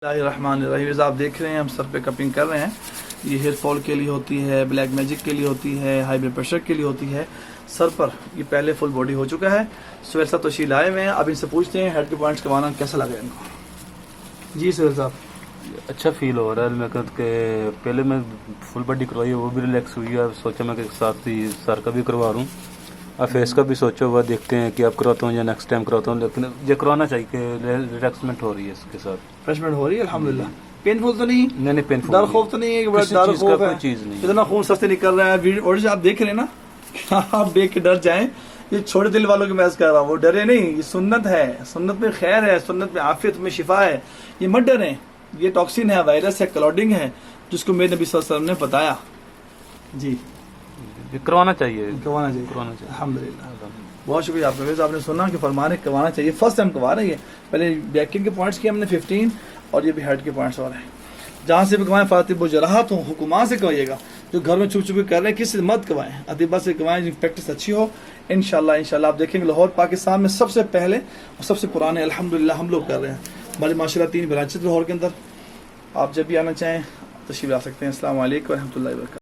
الرحمن آپ دیکھ رہے ہیں ہم سر پہ کپنگ کر رہے ہیں. یہ ہیئر فال کے لیے ہوتی ہے, بلیک میجک کے لیے ہوتی ہے, ہائی بلڈ پریشر کے لیے ہوتی ہے. سر پر یہ پہلے فل باڈی ہو چکا ہے. سہیل صاحب تشریف لائے ہوئے ہیں, اب ان سے پوچھتے ہیں ہیڈ کے پوائنٹس کروانا کیسا لگا ان کو. جی سہیل صاحب, اچھا فیل ہو رہا ہے. میں کہ پہلے میں فل باڈی کروائی ہے, وہ بھی ریلیکس ہوئی ہے. سوچا میں کہ ساتھ ہی سر کا بھی کروا لوں. اب فیس کا بھی سوچا ہوا, دیکھتے ہیں کہ اب کراتا ہوں یا نیکسٹ ٹائم کراتا ہوں. لیکن یہ کروانا چاہیے کہ ریلیکسمنٹ ہو رہی ہے اس کے ساتھ. ریفریشمنٹ ہو رہی ہے الحمدللہ. پینفل تو نہیں, نہیں پینفل, ڈر خوف تو نہیں ہے کہ بڑا ڈر خوف ہے, چیز نہیں. اتنا خون سستے نکل رہا ہے. اور آپ دیکھ رہے ہیں نا, آپ دیکھ کے ڈر جائیں. یہ چھوٹے دل والوں کی محض کر رہا ہوں, وہ ڈرے نہیں. یہ سنت ہے, سنت میں خیر ہے, سنت میں عافیت میں شفا ہے. یہ مت ڈریں. یہ ٹاکسین ہے, وائرس ہے, کلاڈنگ ہے, جس کو میرے نبی صلی اللہ علیہ وسلم نے بتایا. جی کروانا چاہیے, کروانا چاہیے, کروانا چاہیے. الحمدللہ. بہت شکریہ آپ کا. آپ نے سنا کہ فرمانے کروانا چاہیے. فرسٹ ٹائم کروا رہے ہیں. پہلے بیک کے پوائنٹس کیے ہم نے 15, اور یہ بھی ہیڈ کے پوائنٹس اور ہیں. جہاں سے بھی کمائیں فاتح و جراحت ہوں, حکومات سے کروائیے گا. جو گھر میں چھپ چھپ کر رہے ہیں کس سے مت کروائیں, اطباء سے کروائیں, جن پریکٹس اچھی ہو. انشاءاللہ آپ دیکھیں گے لاہور پاکستان میں سب سے پہلے اور سب سے پرانے الحمدللہ ہم لوگ کر رہے ہیں. ہمارے ماشاءاللہ 3 برانچز لاہور کے اندر. آپ جب بھی آنا چاہیں تشریف لا سکتے ہیں. السلام علیکم و رحمۃ اللہ وبرکاتہ.